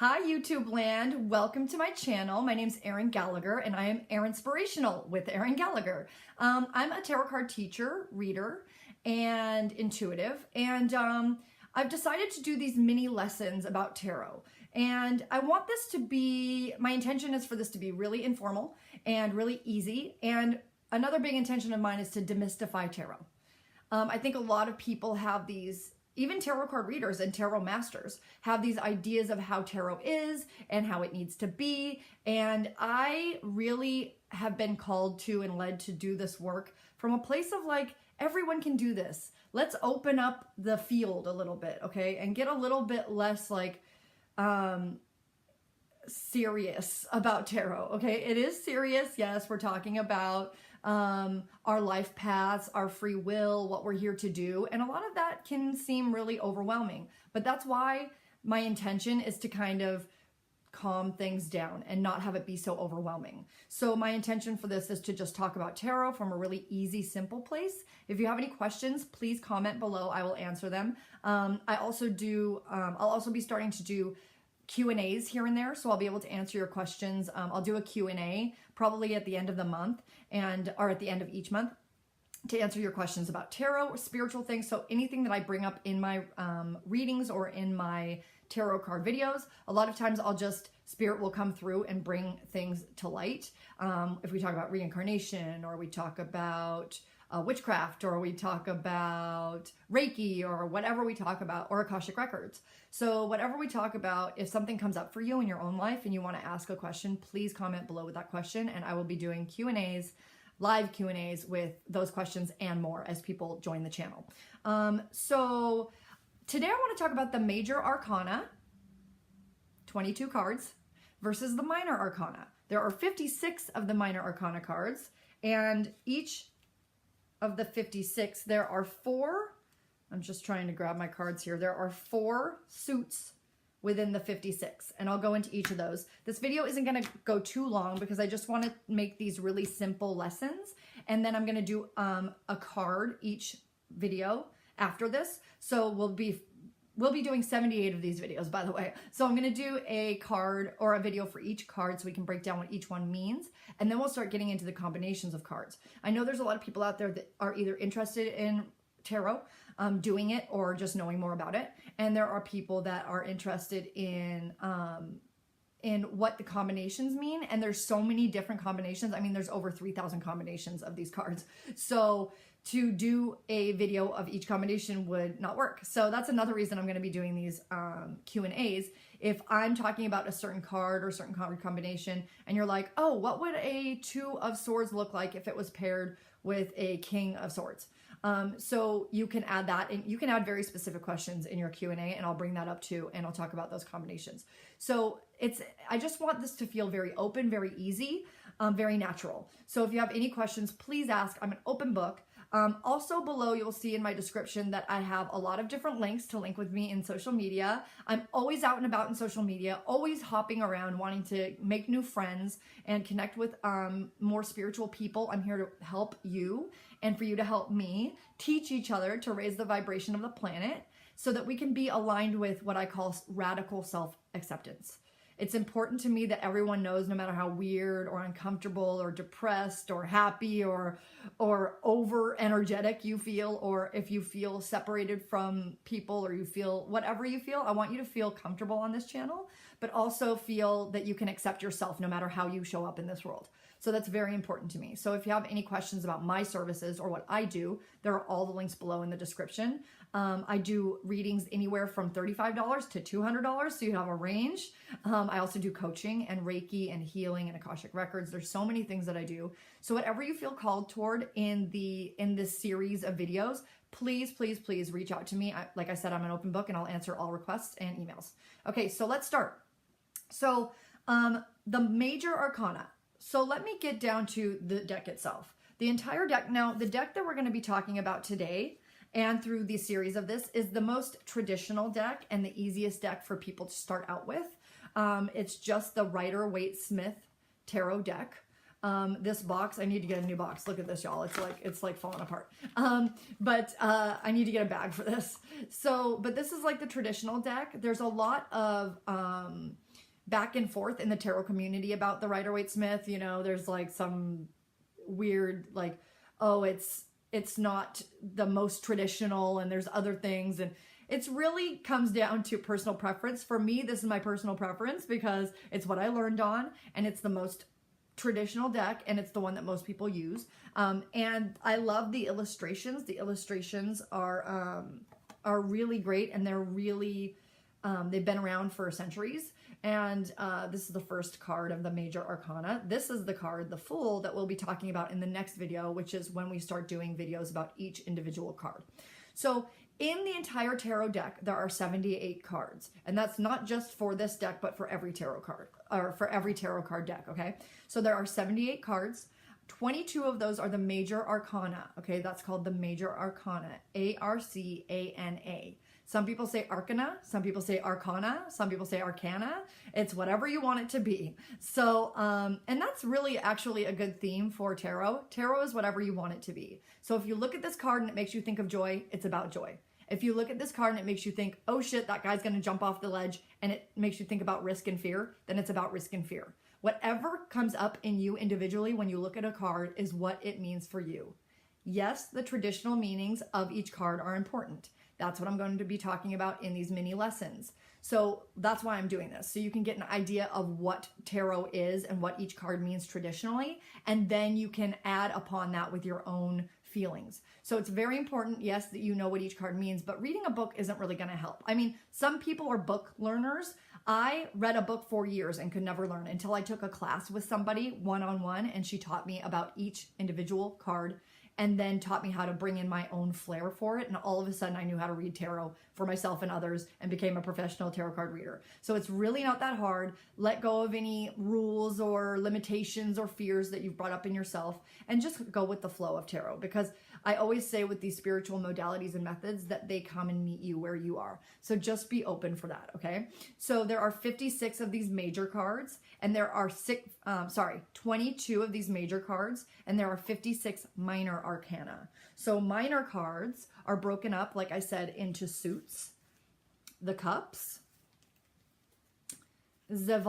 Hi YouTube land, welcome to my channel. My name's Erin Gallagher and I am ERINSPIRATIONal with Erin Gallagher. I'm a tarot card teacher, reader, and intuitive, and I've decided to do these mini lessons about tarot. And I want this to be, my intention is for this to be really informal and really easy, and another big intention of mine is to demystify tarot. I think a lot of people have these, even tarot card readers and tarot masters have these ideas of how tarot is and how it needs to be. And I really have been called to and led to do this work from a place of like, everyone can do this. Let's open up the field a little bit, okay? And get a little bit less like serious about tarot, okay? It is serious. Yes, we're talking about our life paths, our free will, what we're here to do. And a lot of that can seem really overwhelming, but that's why my intention is to kind of calm things down and not have it be so overwhelming. So my intention for this is to just talk about tarot from a really easy, simple place. If you have any questions, please comment below. I will answer them. I'll also be starting to do Q&As here and there, so I'll be able to answer your questions. I'll do a Q&A probably at the end of the month or at the end of each month to answer your questions about tarot or spiritual things. So anything that I bring up in my readings or in my tarot card videos, a lot of times Spirit will come through and bring things to light. If we talk about reincarnation, or we talk about witchcraft, or we talk about Reiki, or whatever we talk about, or Akashic Records. So whatever we talk about, if something comes up for you in your own life and you want to ask a question, please comment below with that question, and I will be doing Q&As, live Q&As with those questions and more as people join the channel. So today I want to talk about the major arcana, 22 cards, versus the minor arcana. There are 56 of the minor arcana cards, and each of the 56, there are 4, I'm just trying to grab my cards here. There are 4 suits within the 56, and I'll go into each of those. This video isn't gonna go too long because I just wanna make these really simple lessons, and then I'm gonna do a card each video after this. So we'll be doing 78 of these videos, by the way. So I'm gonna do a card or a video for each card so we can break down what each one means. And then we'll start getting into the combinations of cards. I know there's a lot of people out there that are either interested in tarot, doing it, or just knowing more about it. And there are people that are interested in what the combinations mean. And there's so many different combinations. I mean, there's over 3,000 combinations of these cards. So to do a video of each combination would not work. So that's another reason I'm going to be doing these Q&As. If I'm talking about a certain card or a certain card combination and you're like, oh, what would a 2 of swords look like if it was paired with a king of swords? So you can add that, and you can add very specific questions in your Q&A, and I'll bring that up too, and I'll talk about those combinations. So I just want this to feel very open, very easy, very natural. So if you have any questions, please ask. I'm an open book. Also below, you'll see in my description that I have a lot of different links to link with me in social media. I'm always out and about in social media, always hopping around, wanting to make new friends and connect with more spiritual people. I'm here to help you and for you to help me teach each other to raise the vibration of the planet so that we can be aligned with what I call radical self-acceptance. It's important to me that everyone knows, no matter how weird or uncomfortable or depressed or happy or over energetic you feel, or if you feel separated from people, or you feel whatever you feel, I want you to feel comfortable on this channel, but also feel that you can accept yourself no matter how you show up in this world. So that's very important to me. So if you have any questions about my services or what I do, there are all the links below in the description. I do readings anywhere from $35 to $200, so you have a range. I also do coaching and Reiki and healing and Akashic Records. There's so many things that I do. So whatever you feel called toward in this series of videos, please, please, please reach out to me. Like I said, I'm an open book, and I'll answer all requests and emails. Okay, so let's start. So the major arcana. So let me get down to the deck itself. The entire deck. Now, the deck that we're going to be talking about today and through the series of this is the most traditional deck and the easiest deck for people to start out with. It's just the Rider-Waite-Smith Tarot deck. This box, I need to get a new box. Look at this, y'all. It's like falling apart. But I need to get a bag for this. So, but this is like the traditional deck. There's a lot of back and forth in the tarot community about the Rider-Waite-Smith. You know, there's like some weird, like, oh, it's not the most traditional and there's other things. And it's really comes down to personal preference. For me, this is my personal preference because it's what I learned on and it's the most traditional deck and it's the one that most people use. And I love the illustrations. The illustrations are really great and they're really, they've been around for centuries. And this is the first card of the major arcana. This is the card, the Fool, that we'll be talking about in the next video, which is when we start doing videos about each individual card. So in the entire tarot deck, there are 78 cards. And that's not just for this deck, but for every tarot card, or for every tarot card deck, okay? So there are 78 cards. 22 of those are the major arcana, okay? That's called the major arcana, A-R-C-A-N-A. Some people say Arcana, some people say Arcana, some people say Arcana. It's whatever you want it to be. So, and that's really actually a good theme for tarot. Tarot is whatever you want it to be. So if you look at this card and it makes you think of joy, it's about joy. If you look at this card and it makes you think, oh shit, that guy's gonna jump off the ledge, and it makes you think about risk and fear, then it's about risk and fear. Whatever comes up in you individually when you look at a card is what it means for you. Yes, the traditional meanings of each card are important. That's what I'm going to be talking about in these mini lessons. So that's why I'm doing this. So you can get an idea of what tarot is and what each card means traditionally. And then you can add upon that with your own feelings. So it's very important, yes, that you know what each card means, but reading a book isn't really going to help. I mean, some people are book learners. I read a book for years and could never learn until I took a class with somebody one-on-one and she taught me about each individual card and then taught me how to bring in my own flair for it. And all of a sudden I knew how to read tarot for myself and others and became a professional tarot card reader. So it's really not that hard. Let go of any rules or limitations or fears that you've brought up in yourself and just go with the flow of tarot, because I always say with these spiritual modalities and methods that they come and meet you where you are. So just be open for that, okay? So there are 56 of these major cards, and there are 22 of these major cards, and there are 56 minor arcana. So minor cards are broken up, like I said, into suits, the cups, the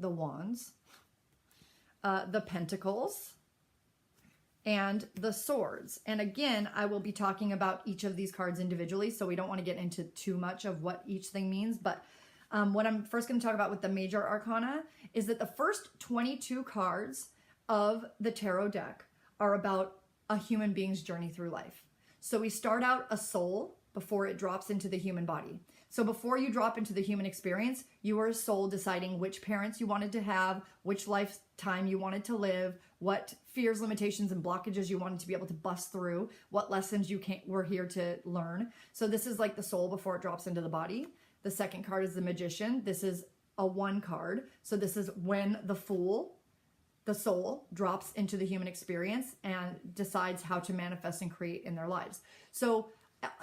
wands, the pentacles, and the swords. And again, I will be talking about each of these cards individually, so we don't want to get into too much of what each thing means. But what I'm first going to talk about with the major arcana is that the first 22 cards of the tarot deck are about a human being's journey through life. So we start out a soul before it drops into the human body. So before you drop into the human experience, you are a soul deciding which parents you wanted to have, which lifetime you wanted to live, what fears, limitations, and blockages you wanted to be able to bust through, what lessons you were here to learn. So this is like the soul before it drops into the body. The second card is the Magician. This is a 1 card. So this is when the Fool, the soul, drops into the human experience and decides how to manifest and create in their lives. So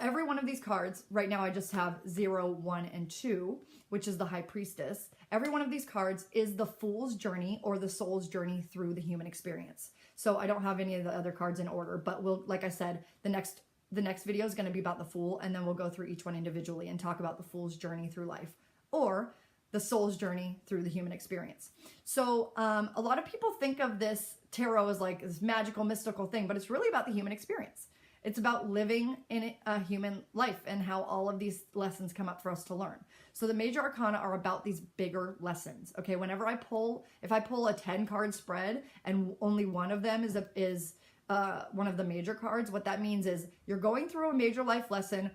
every one of these cards, right now I just have 0, 1, and 2, which is the High Priestess. Every one of these cards is the Fool's journey or the soul's journey through the human experience. So I don't have any of the other cards in order, but we'll, like I said, the next video is going to be about the Fool, and then we'll go through each one individually and talk about the Fool's journey through life, or the soul's journey through the human experience. So a lot of people think of this tarot as like this magical, mystical thing, but it's really about the human experience. It's about living in a human life and how all of these lessons come up for us to learn. So the major arcana are about these bigger lessons. Okay, whenever if I pull a 10 card spread and only one of them is one of the major cards, what that means is you're going through a major life lesson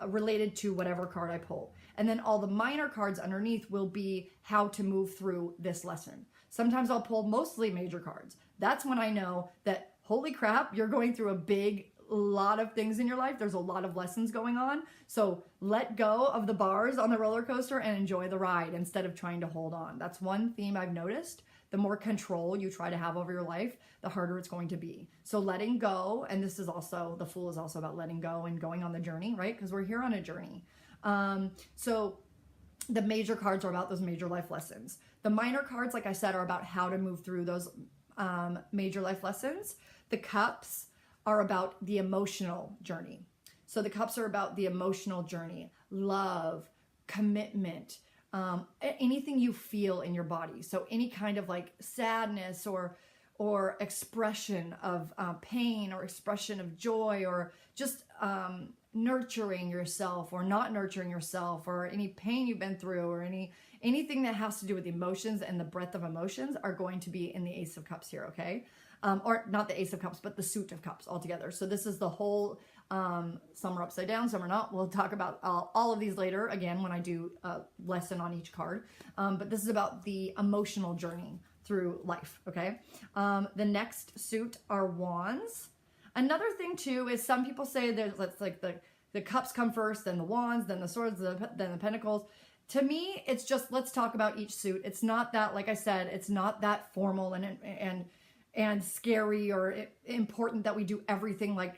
related to whatever card I pull. And then all the minor cards underneath will be how to move through this lesson. Sometimes I'll pull mostly major cards. That's when I know that, holy crap, you're going through a lot of things in your life. There's a lot of lessons going on. So let go of the bars on the roller coaster and enjoy the ride instead of trying to hold on. That's one theme I've noticed. The more control you try to have over your life, the harder it's going to be. So letting go, and this is also, the Fool is also about letting go and going on the journey, right? Because we're here on a journey. So the major cards are about those major life lessons. The minor cards, like I said, are about how to move through those major life lessons. The cups are about the emotional journey. So the cups are about the emotional journey, love, commitment, anything you feel in your body. So any kind of like sadness or expression of pain or expression of joy, or just nurturing yourself or not nurturing yourself, or any pain you've been through, or anything that has to do with emotions and the breadth of emotions are going to be in the Ace of Cups here, okay? Or not the Ace of Cups, but the Suit of Cups altogether. So this is the whole, some are upside down, some are not. We'll talk about all of these later, again, when I do a lesson on each card. But this is about the emotional journey through life, okay? The next suit are Wands. Another thing too is some people say there's like the cups come first, then the wands, then the swords, then the pentacles. To me, it's just, let's talk about each suit. It's not that, like I said, it's not that formal and scary or important that we do everything like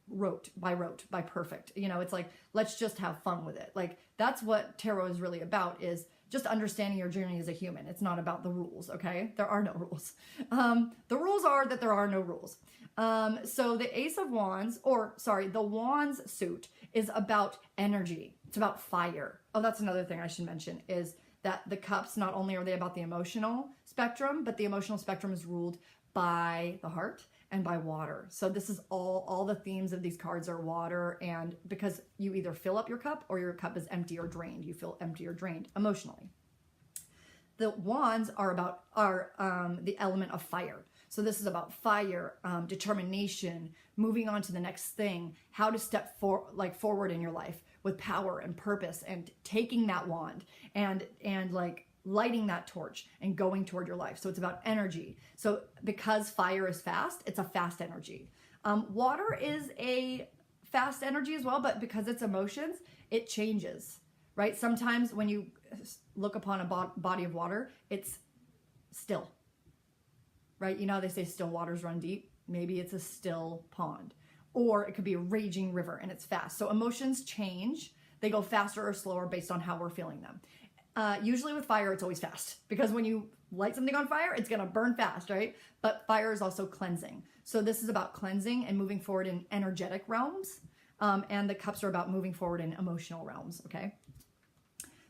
rote by perfect. You know, it's like, let's just have fun with it. Like, that's what tarot is really about, is just understanding your journey as a human. It's not about the rules, okay? There are no rules. The rules are that there are no rules. So the Ace of Wands, the Wands suit is about energy. It's about fire. Oh, that's another thing I should mention, is that the cups, not only are they about the emotional spectrum, but the emotional spectrum is ruled by the heart and by water. So this is all the themes of these cards are water, and because you either fill up your cup or your cup is empty or drained. You feel empty or drained emotionally. The wands are the element of fire. So this is about fire, determination, moving on to the next thing, how to step forward in your life with power and purpose, and taking that wand and like lighting that torch and going toward your life. So it's about energy. So because fire is fast, it's a fast energy. Water is a fast energy as well, but because it's emotions, it changes, right? Sometimes when you look upon a body of water, it's still, right? You know, they say still waters run deep. Maybe it's a still pond, or it could be a raging river and it's fast. So emotions change. They go faster or slower based on how we're feeling them. Usually with fire, it's always fast, because when you light something on fire, it's going to burn fast, right? But fire is also cleansing. So this is about cleansing and moving forward in energetic realms. And the cups are about moving forward in emotional realms, okay?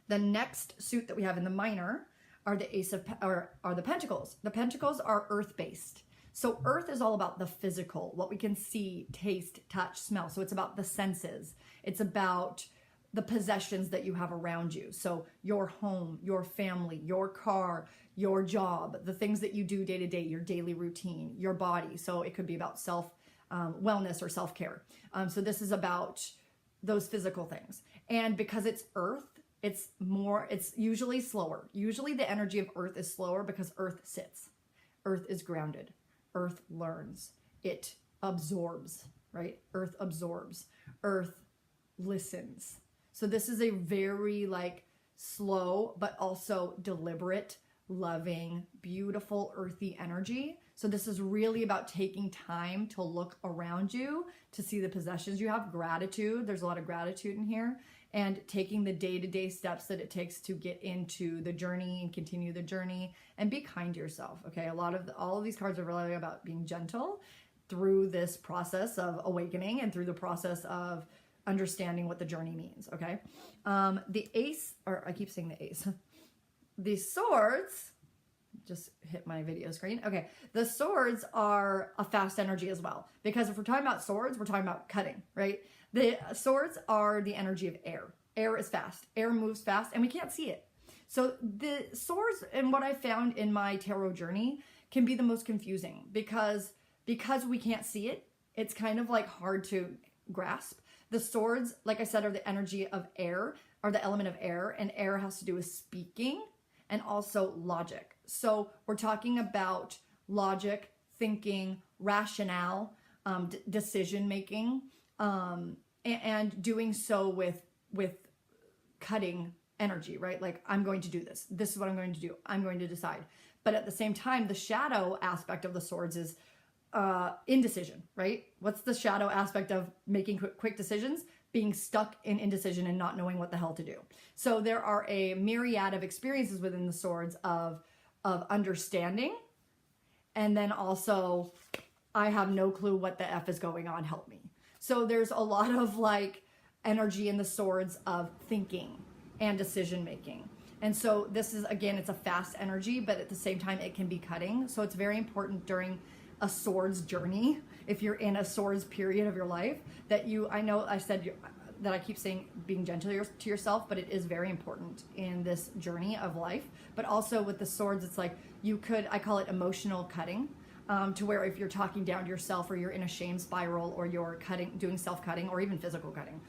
The next suit that we have in the minor are the Pentacles. The Pentacles are earth-based. So earth is all about the physical, what we can see, taste, touch, smell. So it's about the senses. It's about the possessions that you have around you. So your home, your family, your car, your job, the things that you do day to day, your daily routine, your body. So it could be about wellness or self-care. So this is about those physical things. And because it's earth, it's usually slower. Usually the energy of earth is slower because earth sits. Earth is grounded. Earth learns. It absorbs, right? Earth absorbs. Earth listens. So this is a very slow, but also deliberate, loving, beautiful, earthy energy. So this is really about taking time to look around you, to see the possessions you have, gratitude. There's a lot of gratitude in here, and taking the day-to-day steps that it takes to get into the journey and continue the journey, and be kind to yourself. Okay. All of these cards are really about being gentle through this process of awakening and through the process of understanding what the journey means. Okay. The ace, or I keep saying the ace, the swords, just hit my video screen. Okay. The swords are a fast energy as well, because if we're talking about swords, we're talking about cutting, right? The swords are the energy of air. Air is fast. Air moves fast and we can't see it. So the swords, and what I found in my tarot journey, can be the most confusing because we can't see it. It's kind of hard to grasp. The swords, like I said, are the energy of air, are the element of air, and air has to do with speaking and also logic. So we're talking about logic, thinking, rationale, decision-making, and doing so with cutting energy, right? Like, I'm going to do this. This is what I'm going to do. I'm going to decide. But at the same time, the shadow aspect of the swords is indecision, right? What's the shadow aspect of making quick decisions? Being stuck in indecision and not knowing what the hell to do. So there are a myriad of experiences within the swords of understanding, and then also, I have no clue what the F is going on, help me. So there's a lot of energy in the swords of thinking and decision making. And so this is, again, it's a fast energy, but at the same time, it can be cutting. So it's very important during a swords journey, if you're in a swords period of your life, that you, I know I said that I keep saying being gentle to yourself, but it is very important in this journey of life. But also with the swords, it's like you could, I call it emotional cutting, to where if you're talking down to yourself or you're in a shame spiral or you're doing self-cutting or even physical cutting,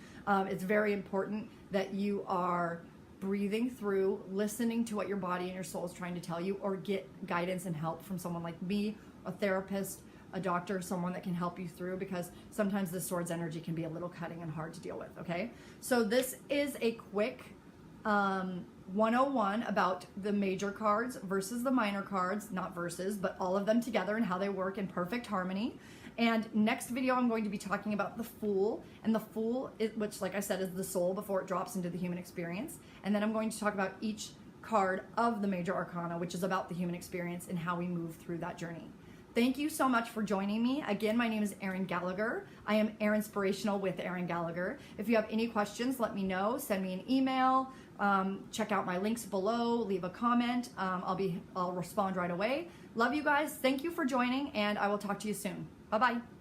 it's very important that you are breathing through, listening to what your body and your soul is trying to tell you, or get guidance and help from someone like me, a therapist, a doctor, someone that can help you through, because sometimes the swords energy can be a little cutting and hard to deal with, okay? So this is a quick 101 about the major cards versus the minor cards, not versus, but all of them together and how they work in perfect harmony. And next video, I'm going to be talking about the Fool. And the Fool, which like I said, is the soul before it drops into the human experience. And then I'm going to talk about each card of the major arcana, which is about the human experience and how we move through that journey. Thank you so much for joining me. Again, my name is Erin Gallagher. I am ERINSPIRATIONAL with Erin Gallagher. If you have any questions, let me know. Send me an email. Check out my links below. Leave a comment. I'll respond right away. Love you guys. Thank you for joining, and I will talk to you soon. Bye-bye.